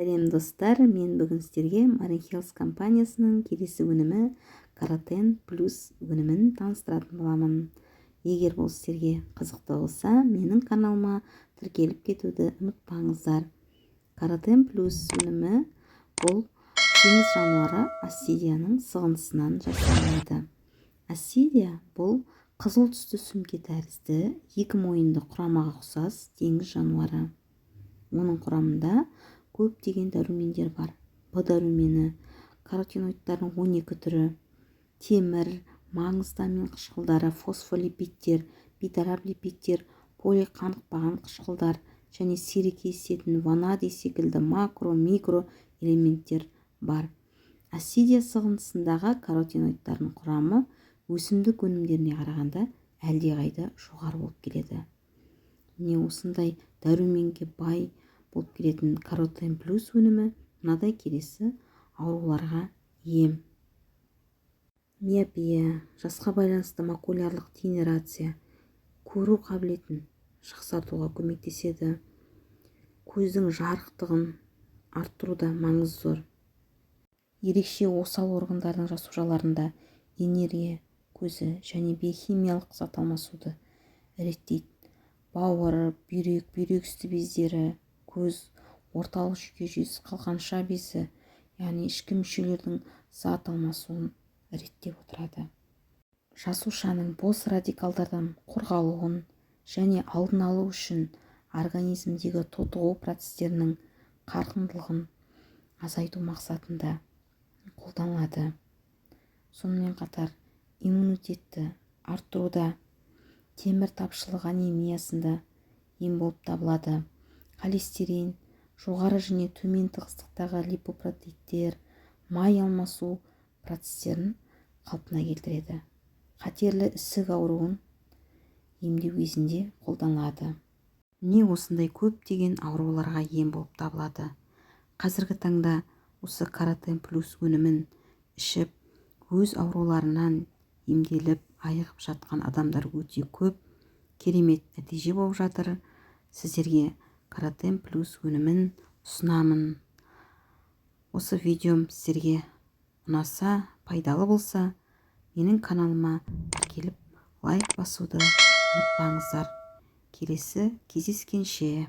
Сәлем достар, мен бүгін сіздерге Marine Health компаниясының келесі өнімі Каротен Плюс өнімін таныстыратын боламын. Егер бұл сіздерге қызықты болса, менің каналыма тіркеліп кетуді ұмытпаңыздар. Каротен Плюс өнімі бұл теңіз жануары ассидияның сығындысынан жасалынады. Ассидия бұл қызыл түсті сүмке тәрізді екі мойынды құрамаға ұқсас теңіз жануары. Оның құрамында көптеген дәрумендер бар. Б дәрумені, каротиноидтардың 12 түрі, темір, маңызды амин қышқылдары, фосфолипидтер, бейтарап липидтер, полиқанықпаған қышқылдар және сирек кездесетін ванадий секілді макро, микро элементтер бар. Ассидия сығындысындағы каротиноидтардың құрамы өсімдік өнімдеріне қарағанда әлдеқайда жоғары болып келеді. Міне осындай дәруменге бай болып келетін Каротен Плюс өнімі мынадай келесі ауруларға ем. Миопия, жасқа байланысты макулярлық дегенерация, көру қабілетін жақсартуға көмектеседі. Көздің жарықтығын арттыруда маңызы зор. Ерекше осал органдардың жасушаларында энергия көзі және биохимиялық зат алмасуды реттейді. Бауыр, бүйрек, бүйрек үсті бездері, көз, орталық жүйке жүйесі, қалқанша безі, яғни ішкі мүшелердің зат алмасуын реттеп отырады. Жасушаның бос радикалдардан қорғалуын және алдын алу үшін организмдегі тотығу процестерінің қарқындылығын азайту мақсатында қолданылады. Сонымен қатар иммунитетті арттыруда, темір тапшылығы анемиясында ем болып табылады. Холестерин, жоғары және төмен тығыздықтағы липопротеиндер, май алмасу процестерін қалпына келтіреді. Қатерлі ісік ауруын емдеу кезінде қолданылады. Не осындай көптеген ауруларға ем болып табылады. Қазіргі таңда осы Каротен Плюс өнімін ішіп, өз ауруларынан емделіп, айығып жатқан адамдар өте көп, керемет нәтиже болып жатыр. Сіздерге Каротен Плюс өнімін ұсынамын. Осы видеом сіздерге ұнаса, пайдалы болса, менің каналыма тіркеліп лайк басуды ұмытпаңыздар. Келесі кездескенше.